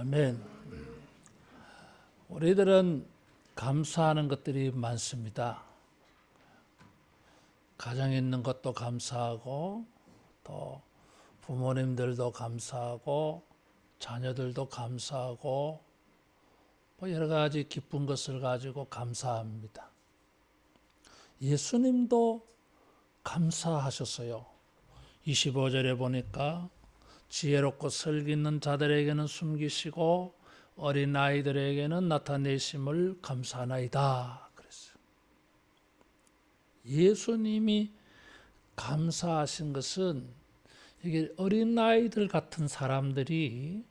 아멘. 우리들은 감사하는 것들이 많습니다. 가정에 있는 것도 감사하고, 또 부모님들도 감사하고, 자녀들도 감사하고, 뭐 여러 가지 기쁜 것을 가지고 감사합니다. 예수님도 감사하셨어요. 25절에 보니까 지혜롭고 설기 있는 자들에게는 숨기시고 어린 아이들에게는 나타내심을 감사하나이다 그랬어요. 예수님이 감사하신 것은 이게 어린 아이들 같은 사람들이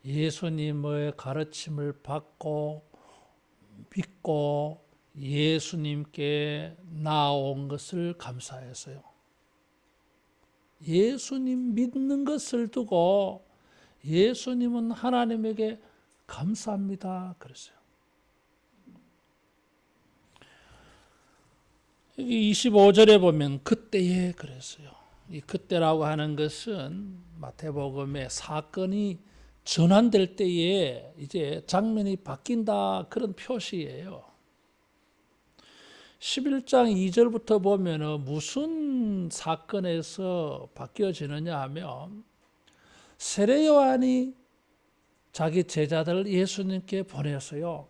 예수님의 가르침을 받고 믿고 예수님께 나온 것을 감사했어요. 예수님 믿는 것을 두고 예수님은 하나님에게 감사합니다 그랬어요. 여기 25절에 보면 그때에 그랬어요. 이 그때라고 하는 것은 마태복음의 사건이 전환될 때에 이제 장면이 바뀐다 그런 표시예요. 11장 2절부터 보면 무슨 사건에서 바뀌어지느냐 하면 세례 요한이 자기 제자들을 예수님께 보냈어요.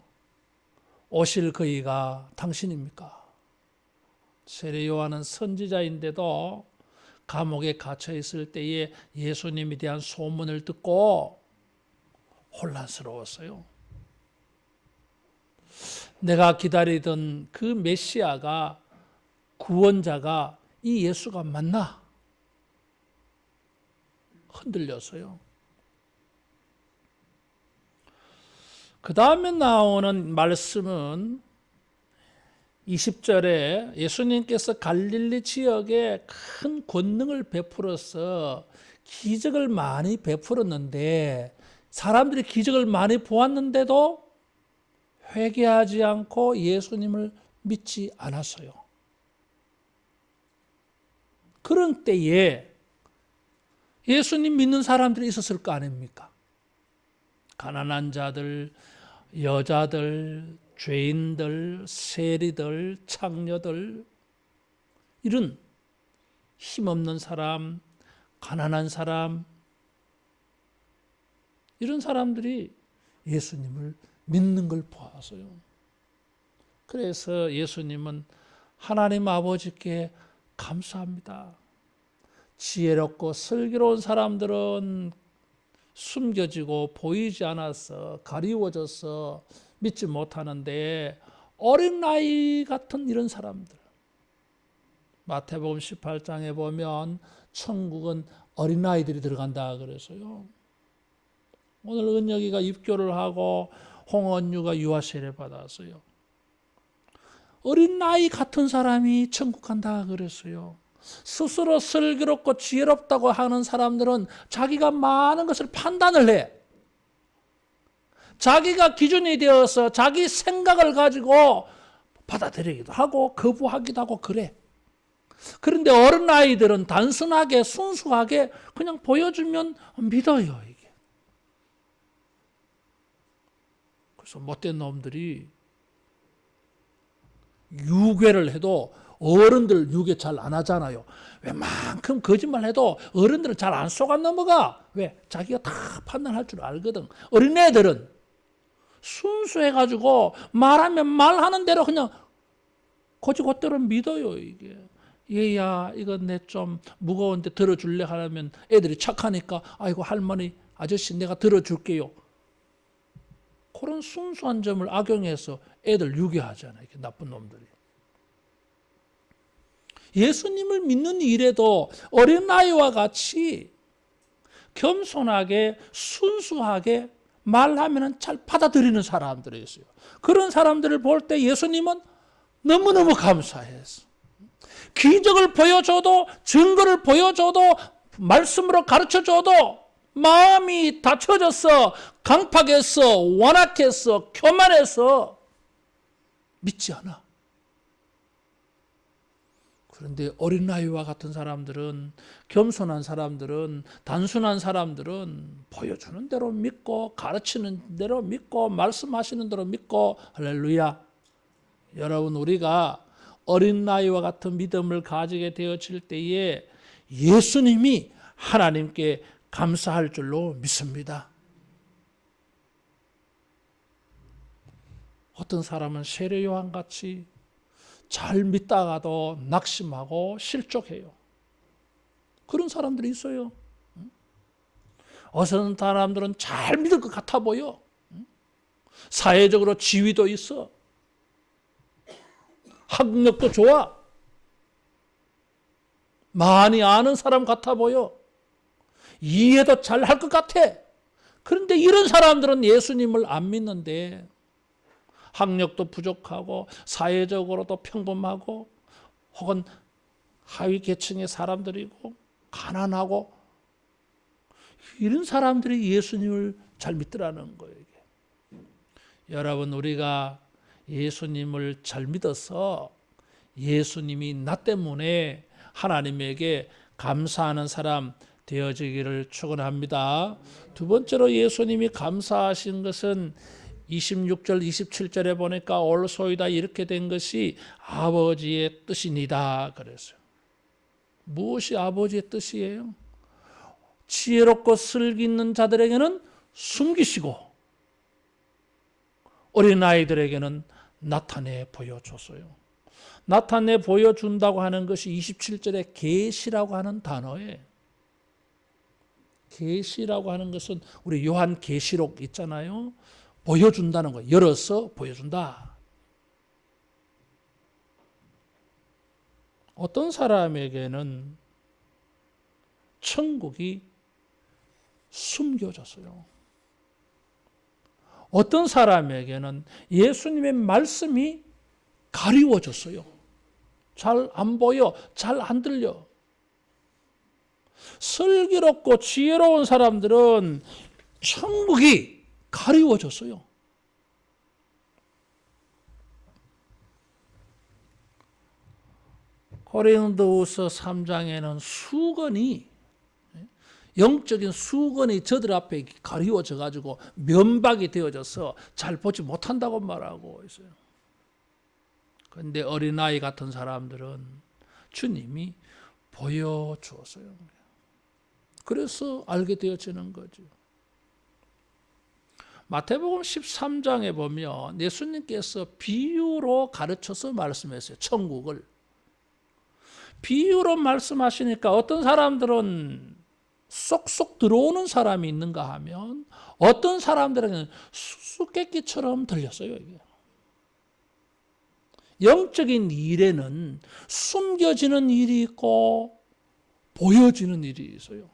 오실 그이가 당신입니까? 세례 요한은 선지자인데도 감옥에 갇혀 있을 때에 예수님에 대한 소문을 듣고 혼란스러웠어요. 내가 기다리던 그 메시아가 구원자가 이 예수가 맞나? 흔들렸어요. 그 다음에 나오는 말씀은 20절에 예수님께서 갈릴리 지역에 큰 권능을 베풀어서 기적을 많이 베풀었는데 사람들이 기적을 많이 보았는데도 회개하지 않고 예수님을 믿지 않았어요. 그런 때에 예수님 믿는 사람들이 있었을 거 아닙니까? 가난한 자들, 여자들, 죄인들, 세리들, 창녀들, 이런 힘없는 사람, 가난한 사람, 이런 사람들이 예수님을 믿는 걸 보았어요. 그래서 예수님은 하나님 아버지께 감사합니다. 지혜롭고 슬기로운 사람들은 숨겨지고 보이지 않아서 가리워져서 믿지 못하는데 어린아이 같은 이런 사람들, 마태복음 18장에 보면 천국은 어린아이들이 들어간다 그래서요. 오늘 은혁이가 입교를 하고 홍언유가 유아 세례 받았어요. 어린아이 같은 사람이 천국 간다 그랬어요. 스스로 슬기롭고 지혜롭다고 하는 사람들은 자기가 많은 것을 판단을 해. 자기가 기준이 되어서 자기 생각을 가지고 받아들이기도 하고 거부하기도 하고 그래. 그런데 어린아이들은 단순하게 순수하게 그냥 보여주면 믿어요. 이게. 그래서 못된 놈들이 유괴를 해도 어른들 유괴 잘 안 하잖아요. 웬만큼 거짓말해도 어른들은 잘 안 속아 넘어가. 왜? 자기가 다 판단할 줄 알거든. 어린애들은 순수해가지고 말하면 말하는 대로 그냥 곧대로 믿어요. 이게. 얘야 이거 내 좀 무거운데 들어줄래 하면 애들이 착하니까 아이고 할머니 아저씨 내가 들어줄게요. 그런 순수한 점을 악용해서 애들 유괴하잖아요. 이렇게 나쁜 놈들이. 예수님을 믿는 일에도 어린아이와 같이 겸손하게 순수하게 말하면 잘 받아들이는 사람들이 있어요. 그런 사람들을 볼 때 예수님은 너무너무 감사했어. 기적을 보여줘도 증거를 보여줘도 말씀으로 가르쳐줘도 마음이 닫혀졌어, 강팍했어, 완악했어, 교만해서 믿지 않아. 그런데 어린아이와 같은 사람들은, 겸손한 사람들은, 단순한 사람들은 보여주는 대로 믿고, 가르치는 대로 믿고, 말씀하시는 대로 믿고. 할렐루야. 여러분, 우리가 어린아이와 같은 믿음을 가지게 되어질 때에 예수님이 하나님께 감사할 줄로 믿습니다. 어떤 사람은 세례 요한같이 잘 믿다가도 낙심하고 실족해요. 그런 사람들이 있어요. 어떤 사람들은 잘 믿을 것 같아 보여. 사회적으로 지위도 있어. 학력도 좋아. 많이 아는 사람 같아 보여. 이해도 잘 할 것 같아. 그런데 이런 사람들은 예수님을 안 믿는데, 학력도 부족하고 사회적으로도 평범하고 혹은 하위 계층의 사람들이고 가난하고, 이런 사람들이 예수님을 잘 믿더라는 거예요. 여러분, 우리가 예수님을 잘 믿어서 예수님이 나 때문에 하나님에게 감사하는 사람 되어지기를 축원합니다. 두 번째로 예수님이 감사하신 것은 26절 27절에 보니까 올소이다 이렇게 된 것이 아버지의 뜻이니다 그랬어요. 무엇이 아버지의 뜻이에요? 지혜롭고 슬기 있는 자들에게는 숨기시고 어린아이들에게는 나타내 보여줬어요. 나타내 보여준다고 하는 것이 27절에 계시라고 하는 단어에, 계시라고 하는 것은 우리 요한 계시록 있잖아요. 보여준다는 거예요. 열어서 보여준다. 어떤 사람에게는 천국이 숨겨졌어요. 어떤 사람에게는 예수님의 말씀이 가리워졌어요. 잘 안 보여, 잘 안 들려. 슬기롭고 지혜로운 사람들은 천국이 가리워졌어요. 고린도후서 3장에는 수건이, 영적인 수건이 저들 앞에 가리워져 가지고 면박이 되어져서 잘 보지 못한다고 말하고 있어요. 그런데 어린아이 같은 사람들은 주님이 보여주었어요. 그래서 알게 되어지는 거죠. 마태복음 13장에 보면 예수님께서 비유로 가르쳐서 말씀했어요. 천국을. 비유로 말씀하시니까 어떤 사람들은 쏙쏙 들어오는 사람이 있는가 하면 어떤 사람들에게는 수수께끼처럼 들렸어요. 이게. 영적인 일에는 숨겨지는 일이 있고 보여지는 일이 있어요.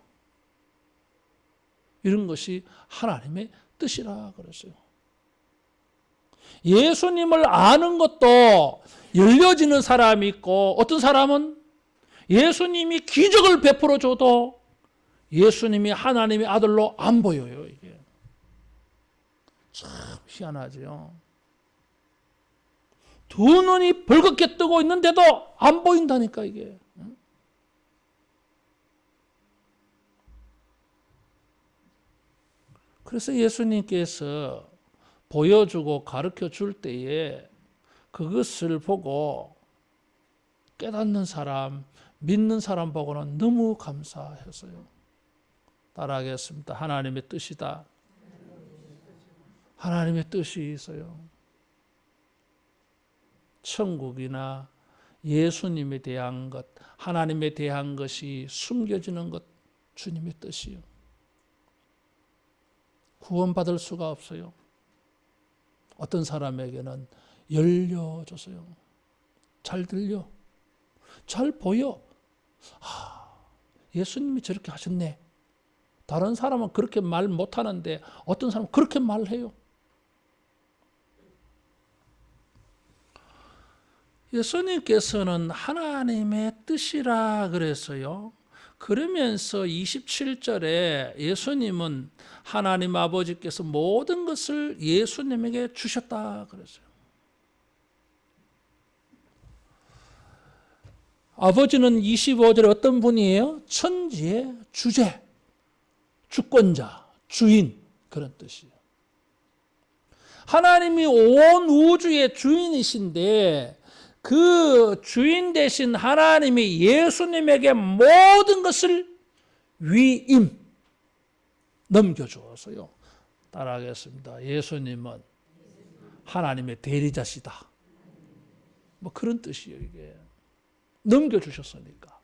이런 것이 하나님의 뜻이라 그랬어요. 예수님을 아는 것도 열려지는 사람이 있고, 어떤 사람은 예수님이 기적을 베풀어 줘도 예수님이 하나님의 아들로 안 보여요. 이게 참 희한하죠. 두 눈이 벌겋게 뜨고 있는데도 안 보인다니까 이게. 그래서 예수님께서 보여주고 가르쳐 줄 때에 그것을 보고 깨닫는 사람, 믿는 사람 보고는 너무 감사했어요. 따라하겠습니다. 하나님의 뜻이다. 하나님의 뜻이 있어요. 천국이나 예수님에 대한 것, 하나님에 대한 것이 숨겨지는 것, 주님의 뜻이요. 구원받을 수가 없어요. 어떤 사람에게는 열려졌어요. 잘 들려. 잘 보여. 예수님이 저렇게 하셨네. 다른 사람은 그렇게 말 못하는데 어떤 사람은 그렇게 말해요. 예수님께서는 하나님의 뜻이라 그랬어요. 그러면서 27절에 예수님은 하나님 아버지께서 모든 것을 예수님에게 주셨다 그랬어요. 아버지는 25절에 어떤 분이에요? 천지의 주제, 주권자, 주인, 그런 뜻이에요. 하나님이 온 우주의 주인이신데 그 주인 되신 하나님이 예수님에게 모든 것을 위임 넘겨주어서요. 따라하겠습니다. 예수님은 하나님의 대리자시다. 뭐 그런 뜻이에요, 이게. 넘겨주셨으니까.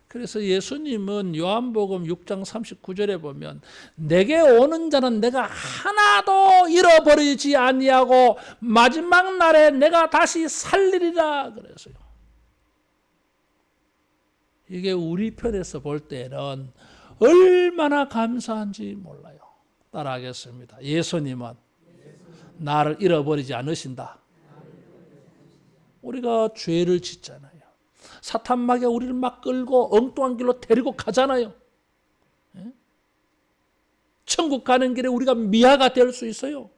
그래서 예수님은 요한복음 6장 39절에 보면 내게 오는 자는 내가 하나도 잃어버리지 아니하고 마지막 날에 내가 다시 살리리라 그랬어요. 이게 우리 편에서 볼 때는 얼마나 감사한지 몰라요. 따라하겠습니다. 예수님은 나를 잃어버리지 않으신다. 우리가 죄를 짓잖아요. 사탄 마귀가 우리를 막 끌고 엉뚱한 길로 데리고 가잖아요. 천국 가는 길에 우리가 미아가 될 수 있어요.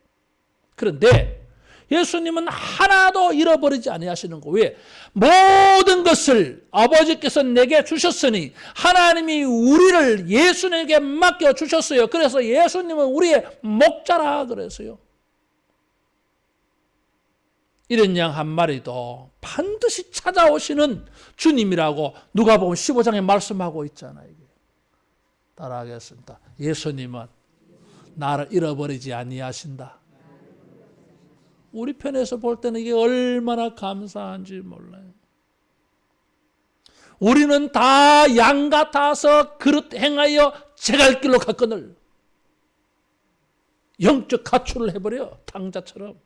그런데 예수님은 하나도 잃어버리지 아니하시는 거. 왜? 모든 것을 아버지께서 내게 주셨으니 하나님이 우리를 예수님에게 맡겨 주셨어요. 그래서 예수님은 우리의 목자라 그랬어요. 이런 양 한 마리도 반드시 찾아오시는 주님이라고 누가복음 15장에 말씀하고 있잖아요. 따라하겠습니다. 예수님은 나를 잃어버리지 아니하신다. 우리 편에서 볼 때는 이게 얼마나 감사한지 몰라요. 우리는 다 양 같아서 그릇 행하여 제갈 길로 갔거늘 영적 가출을 해버려. 탕자처럼.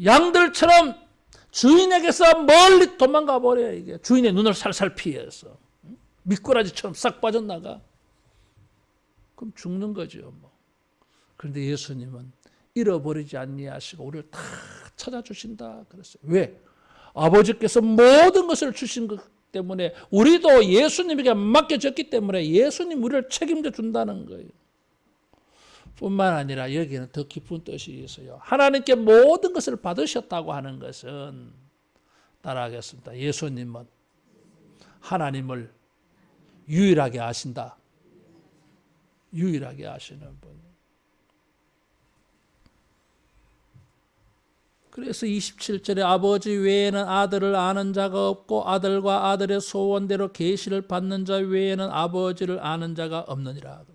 양들처럼 주인에게서 멀리 도망가 버려요. 이게 주인의 눈을 살살 피해서 미꾸라지처럼 싹 빠져나가. 그럼 죽는 거죠. 뭐. 그런데 예수님은 잃어버리지 아니하시고 우리를 다 찾아주신다 그랬어요. 왜? 아버지께서 모든 것을 주신 것 때문에 우리도 예수님에게 맡겨졌기 때문에 예수님 우리를 책임져 준다는 거예요. 뿐만 아니라 여기에는 더 깊은 뜻이 있어요. 하나님께 모든 것을 받으셨다고 하는 것은 따라하겠습니다. 예수님은 하나님을 유일하게 아신다. 유일하게 아시는 분. 그래서 27절에 아버지 외에는 아들을 아는 자가 없고 아들과 아들의 소원대로 계시를 받는 자 외에는 아버지를 아는 자가 없느니라.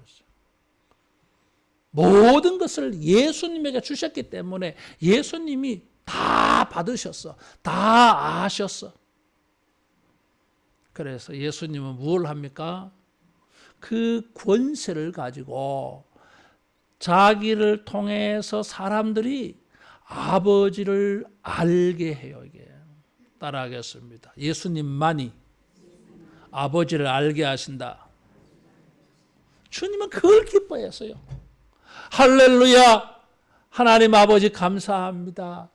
모든 것을 예수님에게 주셨기 때문에 예수님이 다 받으셨어. 다 아셨어. 그래서 예수님은 뭘 합니까? 그 권세를 가지고 자기를 통해서 사람들이 아버지를 알게 해요. 이게 따라하겠습니다. 예수님만이 아버지를 알게 하신다. 주님은 그걸 기뻐했어요. 할렐루야! 하나님 아버지 감사합니다.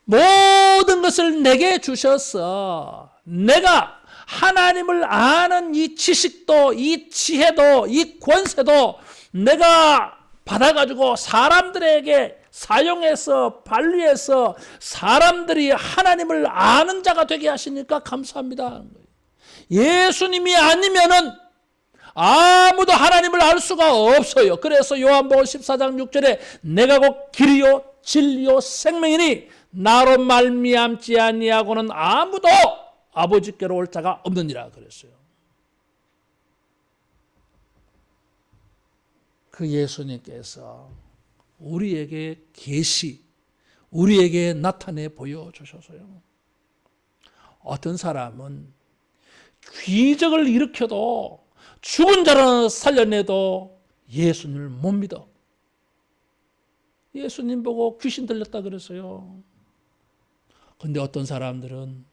모든 것을 내게 주셔서 내가 하나님을 아는 이 지식도 이 지혜도 이 권세도 내가 받아가지고 사람들에게 사용해서 관리해서 사람들이 하나님을 아는 자가 되게 하시니까 감사합니다. 예수님이 아니면은 아무도 하나님을 알 수가 없어요. 그래서 요한복음 14장 6절에 내가 곧 길이요 진리요 생명이니 나로 말미암지 아니하고는 아무도 아버지께로 올 자가 없느니라 그랬어요. 그 예수님께서 우리에게 계시, 우리에게 나타내 보여주셔서요. 어떤 사람은 기적을 일으켜도 죽은 자를 살려내도 예수님을 못 믿어. 예수님 보고 귀신 들렸다 그랬어요. 근데 어떤 사람들은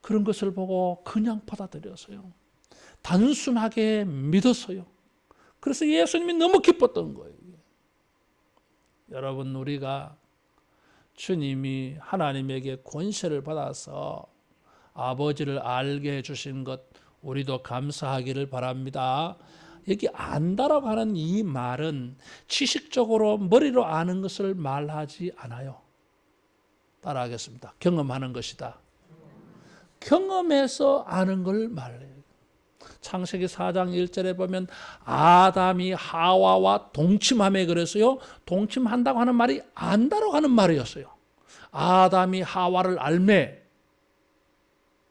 그런 것을 보고 그냥 받아들였어요. 단순하게 믿었어요. 그래서 예수님이 너무 기뻤던 거예요. 여러분, 우리가 주님이 하나님에게 권세를 받아서 아버지를 알게 해주신 것 우리도 감사하기를 바랍니다. 여기 안다라고 하는 이 말은 지식적으로 머리로 아는 것을 말하지 않아요. 따라하겠습니다. 경험하는 것이다. 경험해서 아는 걸 말해요. 창세기 4장 1절에 보면 아담이 하와와 동침함에 그래서요. 동침한다고 하는 말이 안다라고 하는 말이었어요. 아담이 하와를 알매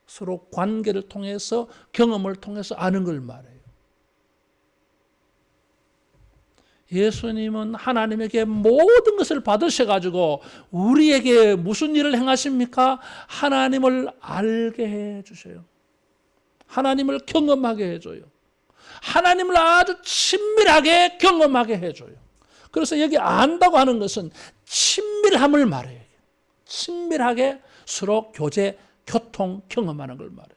서로 관계를 통해서 경험을 통해서 아는 걸 말해요. 예수님은 하나님에게 모든 것을 받으셔가지고 우리에게 무슨 일을 행하십니까? 하나님을 알게 해주셔요. 하나님을 경험하게 해줘요. 하나님을 아주 친밀하게 경험하게 해줘요. 그래서 여기 안다고 하는 것은 친밀함을 말해요. 친밀하게 서로 교제, 교통, 경험하는 걸 말해요.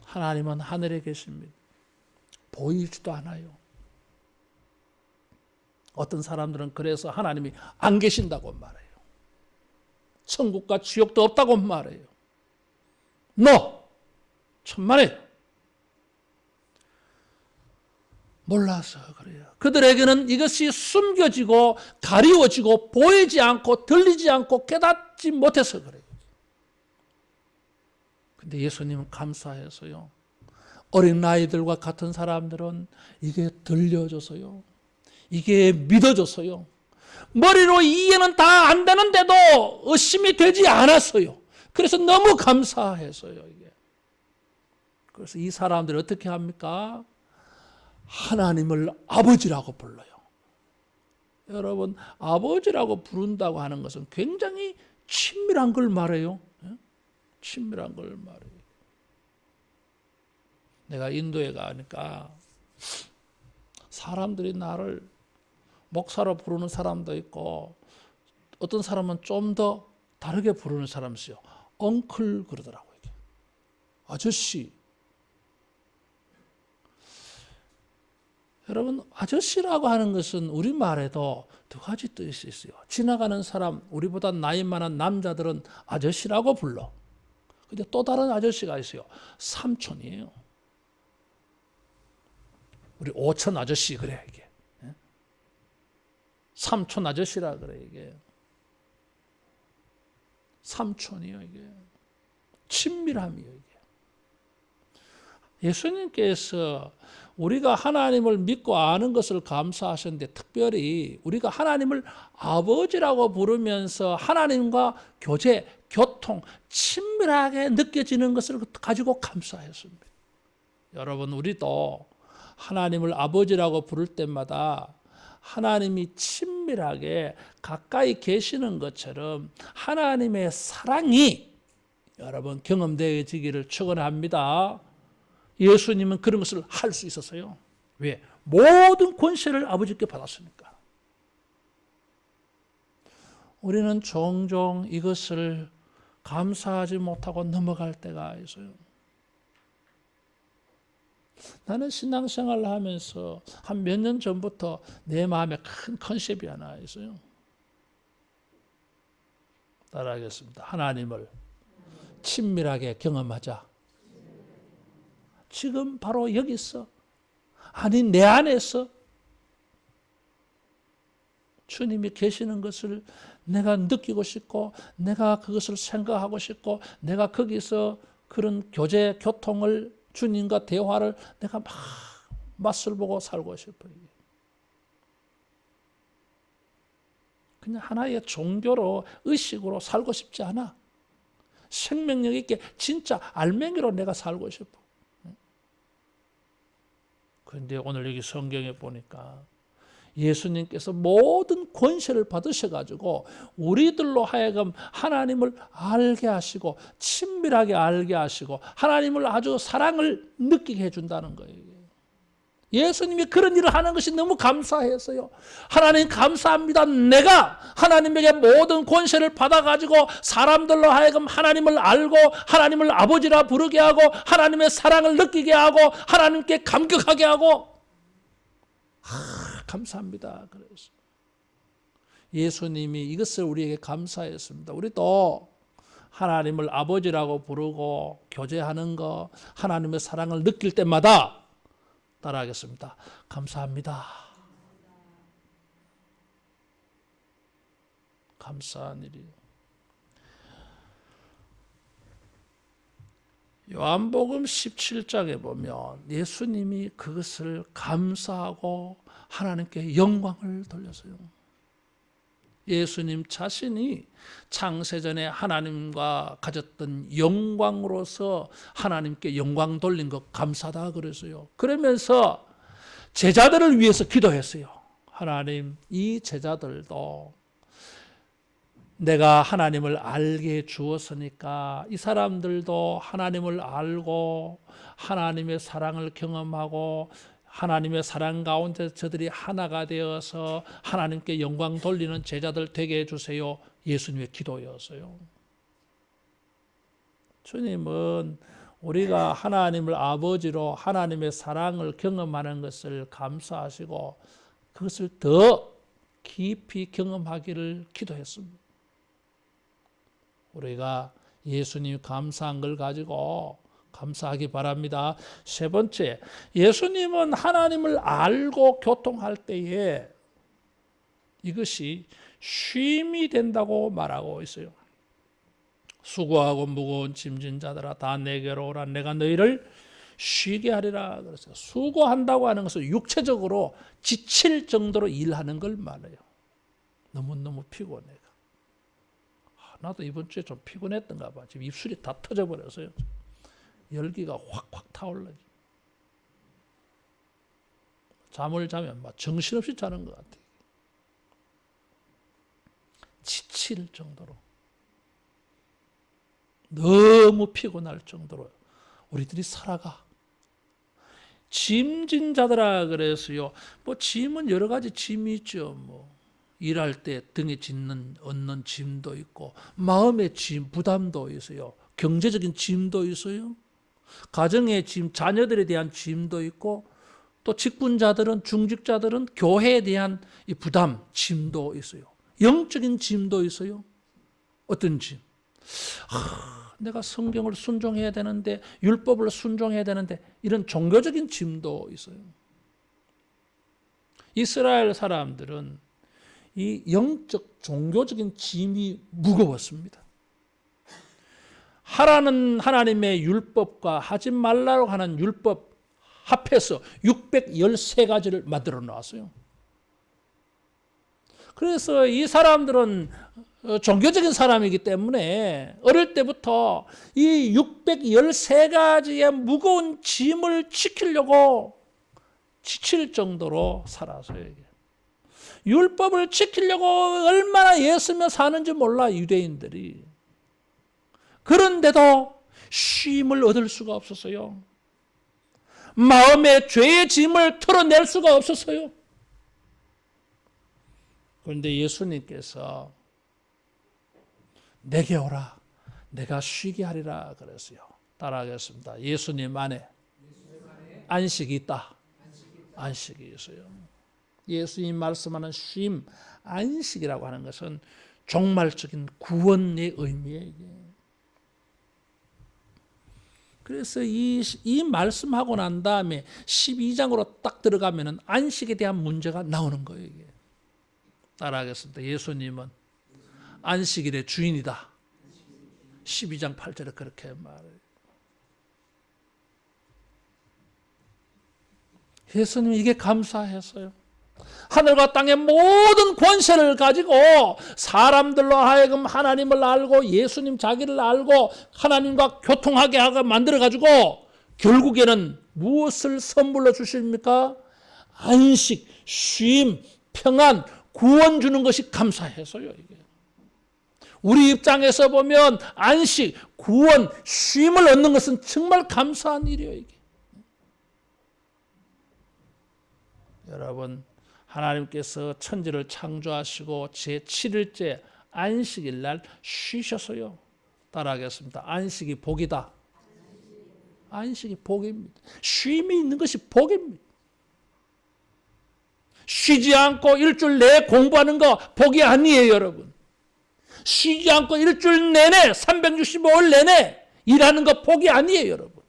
하나님은 하늘에 계십니다. 보이지도 않아요. 어떤 사람들은 그래서 하나님이 안 계신다고 말해요. 천국과 지옥도 없다고 말해요. 너 천만에 몰라서 그래요. 그들에게는 이것이 숨겨지고 가리워지고 보이지 않고 들리지 않고 깨닫지 못해서 그래요. 근데 예수님은 감사해서요. 어린 아이들과 같은 사람들은 이게 들려줘서요. 이게 믿어져서요. 머리로 이해는 다 안 되는데도 의심이 되지 않았어요. 그래서 너무 감사해서요. 이게. 그래서 이 사람들이 어떻게 합니까? 하나님을 아버지라고 불러요. 여러분, 아버지라고 부른다고 하는 것은 굉장히 친밀한 걸 말해요. 친밀한 걸 말해요. 내가 인도에 가니까 사람들이 나를 목사로 부르는 사람도 있고 어떤 사람은 좀 더 다르게 부르는 사람이 있어요. 엉클 그러더라고요. 아저씨. 여러분, 아저씨라고 하는 것은 우리말에도 두 가지 뜻이 있어요. 지나가는 사람, 우리보다 나이 많은 남자들은 아저씨라고 불러. 근데 또 다른 아저씨가 있어요. 삼촌이에요. 우리 오천 아저씨 그래 이게. 삼촌 아저씨라 그래 이게. 삼촌이요 이게. 친밀함이요 이게. 예수님께서 우리가 하나님을 믿고 아는 것을 감사하셨는데 특별히 우리가 하나님을 아버지라고 부르면서 하나님과 교제, 교통, 친밀하게 느껴지는 것을 가지고 감사했습니다. 여러분, 우리도 하나님을 아버지라고 부를 때마다 하나님이 친밀하게 가까이 계시는 것처럼 하나님의 사랑이 여러분 경험되어지기를 축원합니다. 예수님은 그런 것을 할 수 있었어요. 왜? 모든 권세를 아버지께 받았으니까. 우리는 종종 이것을 감사하지 못하고 넘어갈 때가 있어요. 나는 신앙생활을 하면서 한 몇 년 전부터 내 마음에 큰 컨셉이 하나 있어요. 따라하겠습니다. 하나님을 친밀하게 경험하자. 지금 바로 여기서, 아니 내 안에서 주님이 계시는 것을 내가 느끼고 싶고 내가 그것을 생각하고 싶고 내가 거기서 그런 교제, 교통을 주님과 대화를 내가 막 맛을 보고 살고 싶어요. 그냥 하나의 종교로 의식으로 살고 싶지 않아. 생명력 있게 진짜 알맹이로 내가 살고 싶어. 그런데 오늘 여기 성경에 보니까 예수님께서 모든 권세를 받으셔가지고 우리들로 하여금 하나님을 알게 하시고 친밀하게 알게 하시고 하나님을 아주 사랑을 느끼게 해준다는 거예요. 예수님이 그런 일을 하는 것이 너무 감사해서요. 하나님 감사합니다. 내가 하나님에게 모든 권세를 받아가지고 사람들로 하여금 하나님을 알고 하나님을 아버지라 부르게 하고 하나님의 사랑을 느끼게 하고 하나님께 감격하게 하고 감사합니다. 그래서 예수님이 이것을 우리에게 감사했습니다. 우리도 하나님을 아버지라고 부르고 교제하는 거 하나님의 사랑을 느낄 때마다 따라하겠습니다. 감사합니다. 감사한 일이에요. 요한복음 17장에 보면 예수님이 그것을 감사하고 하나님께 영광을 돌렸어요. 예수님 자신이 창세전에 하나님과 가졌던 영광으로서 하나님께 영광 돌린 것 감사하다 그랬어요. 그러면서 제자들을 위해서 기도했어요. 하나님, 이 제자들도 내가 하나님을 알게 주었으니까 이 사람들도 하나님을 알고 하나님의 사랑을 경험하고 하나님의 사랑 가운데 저들이 하나가 되어서 하나님께 영광 돌리는 제자들 되게 해주세요. 예수님의 기도였어요. 주님은 우리가 하나님을 아버지로 하나님의 사랑을 경험하는 것을 감사하시고 그것을 더 깊이 경험하기를 기도했습니다. 우리가 예수님 감사한 걸 가지고 감사하기 바랍니다. 세 번째, 예수님은 하나님을 알고 교통할 때에 이것이 쉼이 된다고 말하고 있어요. 수고하고 무거운 짐진 자들아 다 내게로 오라 내가 너희를 쉬게 하리라 그랬어요. 수고한다고 하는 것은 육체적으로 지칠 정도로 일하는 걸 말해요. 너무너무 피곤해. 나도 이번 주에 좀 피곤했던가 봐. 지금 입술이 다 터져버렸어요. 열기가 확확 타올라요. 잠을 자면 막 정신없이 자는 것 같아요. 지칠 정도로. 너무 피곤할 정도로 우리들이 살아가. 짐진 자들아 그래서요. 뭐 짐은 여러 가지 짐이 있죠. 뭐 일할 때 등에 얻는 짐도 있고 마음의 짐, 부담도 있어요. 경제적인 짐도 있어요. 가정의 짐, 자녀들에 대한 짐도 있고 또 직분자들은 중직자들은 교회에 대한 이 부담, 짐도 있어요. 영적인 짐도 있어요. 어떤 짐? 내가 성경을 순종해야 되는데 율법을 순종해야 되는데 이런 종교적인 짐도 있어요. 이스라엘 사람들은 이 영적 종교적인 짐이 무거웠습니다. 하라는 하나님의 율법과 하지 말라고 하는 율법 합해서 613가지를 만들어 놓았어요. 그래서 이 사람들은 종교적인 사람이기 때문에 어릴 때부터 이 613가지의 무거운 짐을 지키려고 지칠 정도로 살았어요. 율법을 지키려고 얼마나 애쓰며 사는지 몰라 유대인들이. 그런데도 쉼을 얻을 수가 없었어요. 마음의 죄의 짐을 털어낼 수가 없었어요. 그런데 예수님께서 내게 오라 내가 쉬게 하리라 그랬어요. 따라하겠습니다. 예수님 안에 안식이 있다. 안식이 있어요. 예수님 말씀하는 쉼, 안식이라고 하는 것은 종말적인 구원의 의미예요. 그래서 이 말씀하고 난 다음에 12장으로 딱 들어가면 안식에 대한 문제가 나오는 거예요. 이게. 따라하겠습니다. 예수님은 안식일의 주인이다. 12장 8절에 그렇게 말해요. 예수님이 이게 감사했어요. 하늘과 땅의 모든 권세를 가지고 사람들로 하여금 하나님을 알고 예수님 자기를 알고 하나님과 교통하게 하고 만들어가지고 결국에는 무엇을 선물로 주십니까? 안식, 쉼, 평안, 구원 주는 것이 감사해서요. 이게. 우리 입장에서 보면 안식, 구원, 쉼을 얻는 것은 정말 감사한 일이에요. 이게. 여러분 하나님께서 천지를 창조하시고 제7일째 안식일 날 쉬셨어요. 따라하겠습니다. 안식이 복이다. 안식이 복입니다. 쉼이 있는 것이 복입니다. 쉬지 않고 일주일 내내 공부하는 거 복이 아니에요, 여러분. 쉬지 않고 일주일 내내 365일 내내 일하는 거 복이 아니에요, 여러분.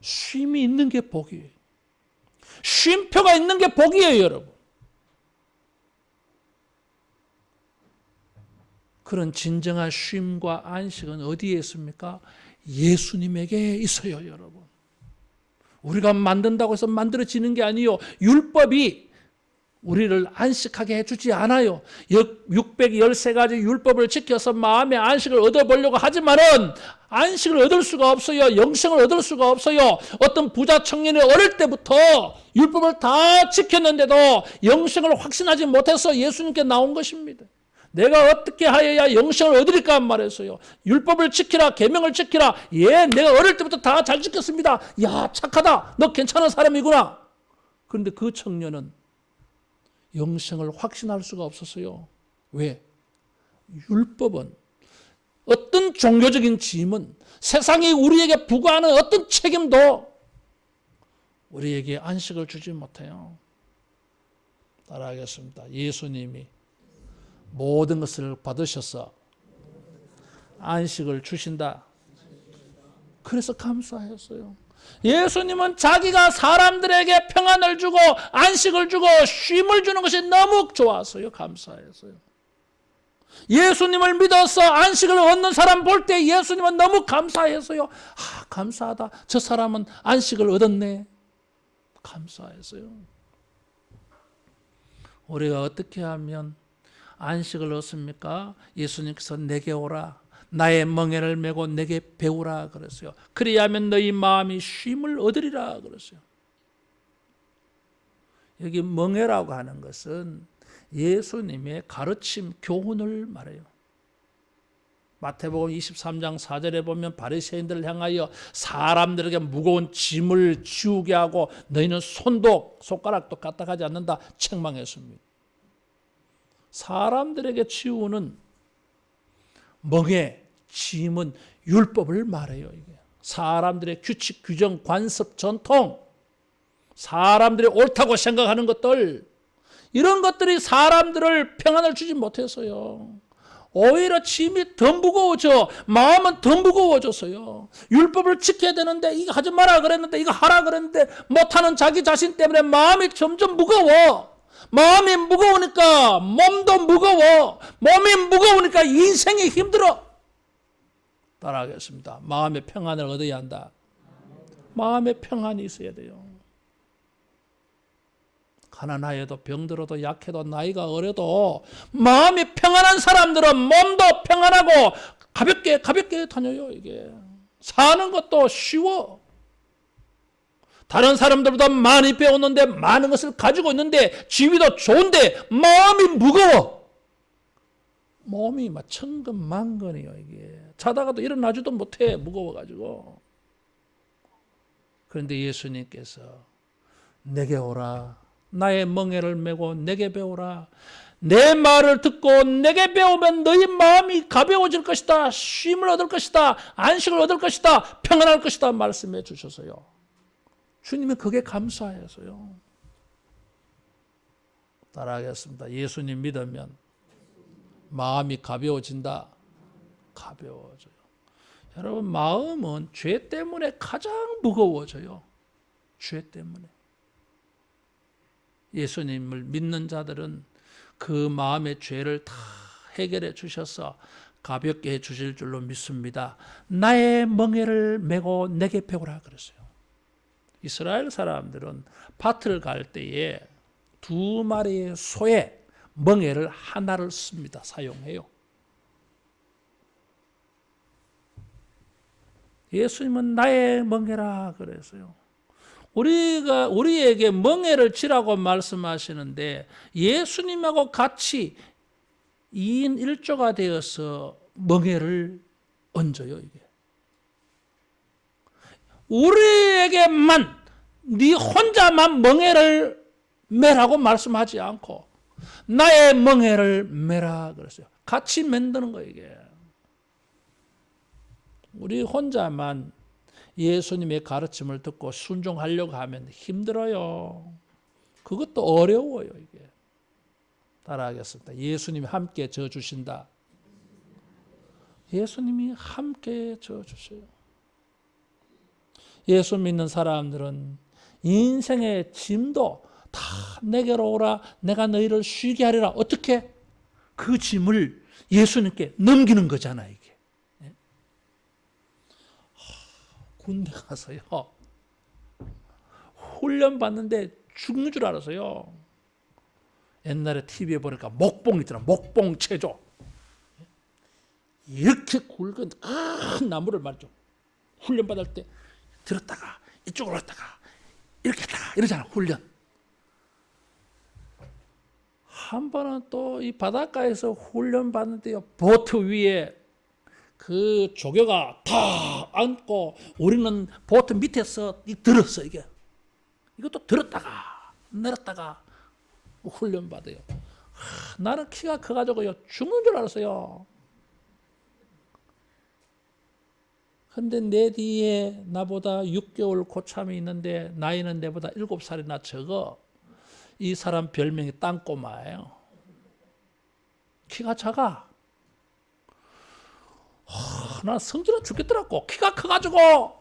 쉼이 있는 게 복이에요. 쉼표가 있는 게 복이에요, 여러분. 그런 진정한 쉼과 안식은 어디에 있습니까? 예수님에게 있어요, 여러분. 우리가 만든다고 해서 만들어지는 게 아니요. 율법이 우리를 안식하게 해주지 않아요. 613가지 율법을 지켜서 마음의 안식을 얻어보려고 하지만은 안식을 얻을 수가 없어요. 영생을 얻을 수가 없어요. 어떤 부자 청년이 어릴 때부터 율법을 다 지켰는데도 영생을 확신하지 못해서 예수님께 나온 것입니다. 내가 어떻게 하여야 영생을 얻으리까 말했어요. 율법을 지키라, 계명을 지키라. 예, 내가 어릴 때부터 다 잘 지켰습니다. 야, 착하다. 너 괜찮은 사람이구나. 그런데 그 청년은 영생을 확신할 수가 없었어요. 왜? 율법은 어떤 종교적인 짐은 세상이 우리에게 부과하는 어떤 책임도 우리에게 안식을 주지 못해요. 따라하겠습니다. 예수님이 모든 것을 받으셔서 안식을 주신다. 그래서 감사했어요. 예수님은 자기가 사람들에게 평안을 주고 안식을 주고 쉼을 주는 것이 너무 좋았어요. 감사했어요. 예수님을 믿어서 안식을 얻는 사람 볼 때 예수님은 너무 감사했어요. 아, 감사하다. 저 사람은 안식을 얻었네. 감사했어요. 우리가 어떻게 하면 안식을 얻습니까? 예수님께서 내게 오라. 나의 멍에를 메고 내게 배우라 그랬어요. 그리하면 너희 마음이 쉼을 얻으리라 그랬어요. 여기 멍에라고 하는 것은 예수님의 가르침, 교훈을 말해요. 마태복음 23장 4절에 보면 바리새인들을 향하여 사람들에게 무거운 짐을 지우게 하고 너희는 손도 손가락도 까딱하지 않는다 책망했습니다. 사람들에게 치우는 멍에, 짐은 율법을 말해요. 이게 사람들의 규칙, 규정, 관습, 전통, 사람들이 옳다고 생각하는 것들, 이런 것들이 사람들을 평안을 주지 못해서요. 오히려 짐이 더 무거워져, 마음은 더 무거워졌어요. 율법을 지켜야 되는데 이거 하지 마라 그랬는데 이거 하라 그랬는데 못하는 자기 자신 때문에 마음이 점점 무거워. 마음이 무거우니까 몸도 무거워. 몸이 무거우니까 인생이 힘들어. 따라하겠습니다. 마음의 평안을 얻어야 한다. 마음의 평안이 있어야 돼요. 가난하여도 병들어도 약해도 나이가 어려도 마음이 평안한 사람들은 몸도 평안하고 가볍게 다녀요. 이게 사는 것도 쉬워. 다른 사람들보다 많이 배웠는데 많은 것을 가지고 있는데 지위도 좋은데 마음이 무거워. 몸이 막 천근만근이요. 이게 자다가도 일어나지도 못해. 무거워가지고. 그런데 예수님께서 내게 오라. 나의 멍에를 메고 내게 배우라. 내 말을 듣고 내게 배우면 너희 마음이 가벼워질 것이다. 쉼을 얻을 것이다. 안식을 얻을 것이다. 평안할 것이다. 말씀해 주셔서요. 주님은 그게 감사해서요. 따라하겠습니다. 예수님 믿으면 마음이 가벼워진다. 가벼워져요. 여러분, 마음은 죄 때문에 가장 무거워져요. 죄 때문에. 예수님을 믿는 자들은 그 마음의 죄를 다 해결해 주셔서 가볍게 해 주실 줄로 믿습니다. 나의 멍에를 메고 내게 배우라 그랬어요. 이스라엘 사람들은 밭을 갈 때에 2마리의 소의 멍에를 하나를 씁니다. 사용해요. 예수님은 나의 멍에라 그랬어요. 우리에게 멍에를 지라고 말씀하시는데 예수님하고 같이 2인 1조가 되어서 멍에를 얹어요. 이게 우리에게만 네 혼자만 멍에를 매라고 말씀하지 않고 나의 멍에를 매라 그랬어요. 같이 맨드는 거예요. 이게 우리 혼자만 예수님의 가르침을 듣고 순종하려고 하면 힘들어요. 그것도 어려워요. 이게 따라하겠습니다. 예수님이 함께 져주신다. 예수님이 함께 져주세요. 예수 믿는 사람들은 인생의 짐도 다 내게로 오라. 내가 너희를 쉬게 하리라. 어떻게? 그 짐을 예수님께 넘기는 거잖아요, 이게. 군대 가서요. 훈련 받는데 죽는 줄 알았어요. 옛날에 TV에 보니까 목봉 있잖아. 목봉 체조. 이렇게 굵은 큰 나무를 말이죠. 훈련 받을 때 들었다가 이쪽으로 왔다가 이렇게 했다가 이러잖아. 훈련. 한 번은 또 이 바닷가에서 훈련 받는데요. 보트 위에 그 조교가 다 앉고 우리는 보트 밑에서 들었어 이게. 이것도 들었다가 내렸다가 훈련 받아요. 나는 키가 커가지고요 죽는 줄 알았어요. 근데 내 뒤에 나보다 6개월 고참이 있는데 나이는 내보다 7살이나 적어. 이 사람 별명이 땅꼬마예요. 키가 작아. 난 성질은 죽겠더라고. 키가 커가지고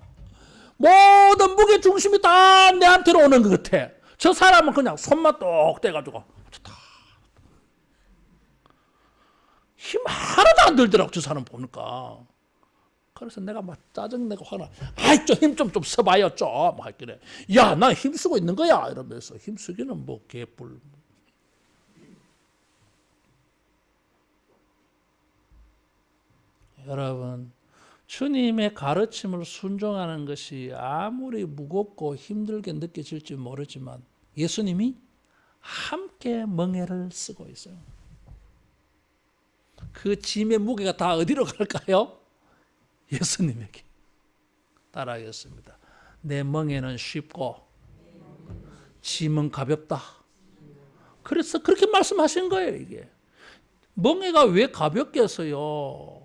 모든 무게 중심이 다 내한테로 오는 것 같아. 저 사람은 그냥 손만 똑 떼가지고 힘 하나도 안 들더라고. 저 사람 보니까. 그래서 내가 막 짜증내고 화나. 아이 좀 힘 좀 써봐요 좀. 막 그래. 야, 나 힘쓰고 있는 거야 이러면서. 힘쓰기는 뭐 개뿔. 여러분, 주님의 가르침을 순종하는 것이 아무리 무겁고 힘들게 느껴질지 모르지만 예수님이 함께 멍에를 쓰고 있어요. 그 짐의 무게가 다 어디로 갈까요? 예수님에게. 따라하겠습니다. 내 멍에는 쉽고 짐은 가볍다. 그래서 그렇게 말씀하신 거예요, 이게. 멍에가 왜 가볍겠어요?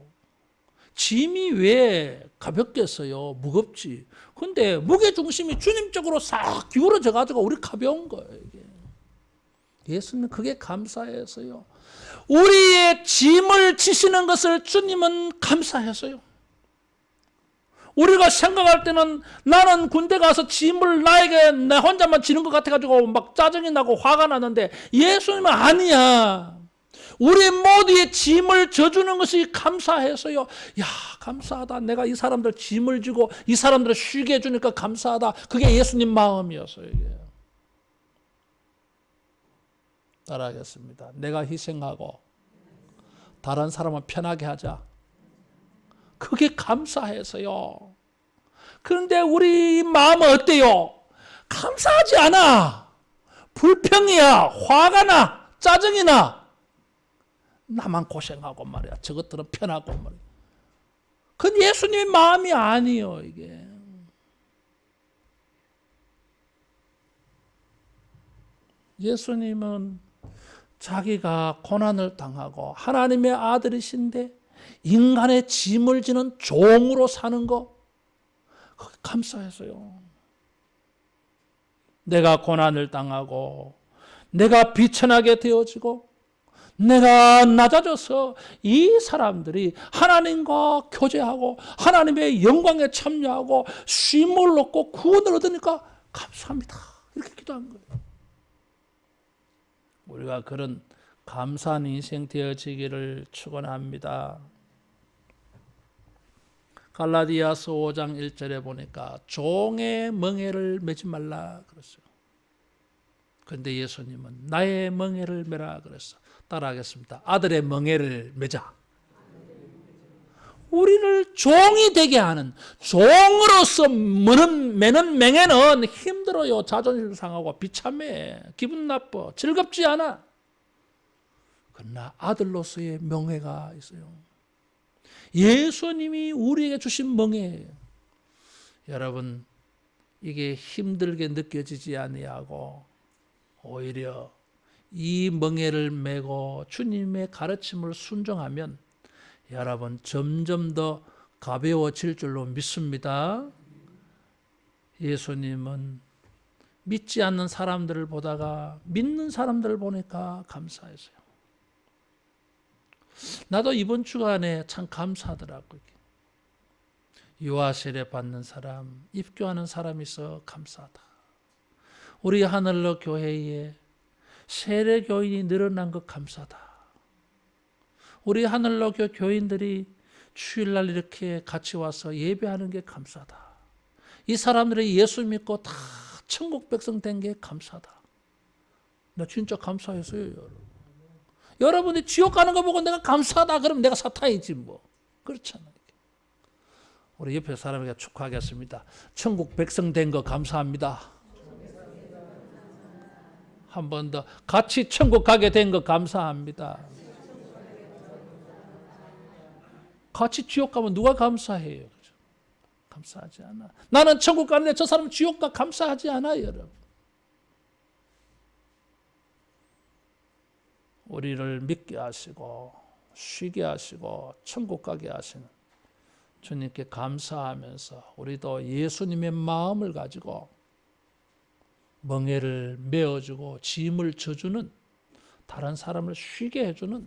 짐이 왜 가볍겠어요? 무겁지. 근데 무게중심이 주님 쪽으로 싹 기울어져 가지고 우리 가벼운 거예요, 이게. 예수님 그게 감사해서요. 우리의 짐을 지시는 것을 주님은 감사해서요. 우리가 생각할 때는 나는 군대 가서 짐을 나에게 내 혼자만 지는 것 같아가지고 막 짜증이 나고 화가 나는데 예수님은 아니야. 우리 모두의 짐을 져주는 것이 감사해서요. 야, 감사하다. 내가 이 사람들 짐을 지고 이 사람들을 쉬게 해주니까 감사하다. 그게 예수님 마음이었어요. 이게. 따라하겠습니다. 내가 희생하고 다른 사람을 편하게 하자. 그게 감사해서요. 그런데 우리 마음은 어때요? 감사하지 않아. 불평이야. 화가 나. 짜증이 나. 나만 고생하고 말이야. 저것들은 편하고 말이야. 그건 예수님의 마음이 아니에요, 이게. 예수님은 자기가 고난을 당하고 하나님의 아들이신데 인간의 짐을 지는 종으로 사는 거 감사해서요. 내가 고난을 당하고 내가 비천하게 되어지고 내가 낮아져서 이 사람들이 하나님과 교제하고 하나님의 영광에 참여하고 쉼을 얻고 구원을 얻으니까 감사합니다. 이렇게 기도한 거예요. 우리가 그런 감사한 인생 되어지기를 축원합니다. 갈라디아서 5장 1절에 보니까 종의 멍에를 매지 말라 그랬어요. 그런데 예수님은 나의 멍에를 매라 그랬어. 따라하겠습니다. 아들의 멍에를 매자. 우리를 종이 되게 하는, 종으로서 매는 맹에는 힘들어요. 자존심 상하고 비참해. 기분 나빠. 즐겁지 않아. 그러나 아들로서의 명예가 있어요. 예수님이 우리에게 주신 멍에예요. 여러분, 이게 힘들게 느껴지지 아니하고 오히려 이 멍에를 메고 주님의 가르침을 순종하면 여러분 점점 더 가벼워질 줄로 믿습니다. 예수님은 믿지 않는 사람들을 보다가 믿는 사람들을 보니까 감사했어요. 나도 이번 주간에 참 감사하더라고요. 유아 세례 받는 사람, 입교하는 사람이 있어 감사하다. 우리 하늘로 교회에 세례 교인이 늘어난 것 감사하다. 우리 하늘로 교인들이 주일날 이렇게 같이 와서 예배하는 게 감사다. 이 사람들이 예수 믿고 다 천국 백성 된 게 감사다. 나 진짜 감사했어요, 여러분. 여러분이 지옥 가는 거 보고 내가 감사하다 그러면 내가 사탄이지 뭐. 그렇잖아요. 우리 옆에 사람에게 축하하겠습니다. 천국 백성 된 거 감사합니다. 한 번 더 같이 천국 가게 된 거 감사합니다. 같이 지옥 가면 누가 감사해요? 그죠? 감사하지 않아. 나는 천국 가는데 저 사람은 지옥 가 감사하지 않아요, 여러분. 우리를 믿게 하시고 쉬게 하시고 천국 가게 하시는 주님께 감사하면서 우리도 예수님의 마음을 가지고 멍에를 메어주고 짐을 져주는, 다른 사람을 쉬게 해주는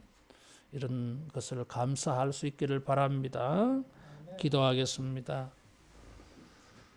이런 것을 감사할 수 있기를 바랍니다. 기도하겠습니다.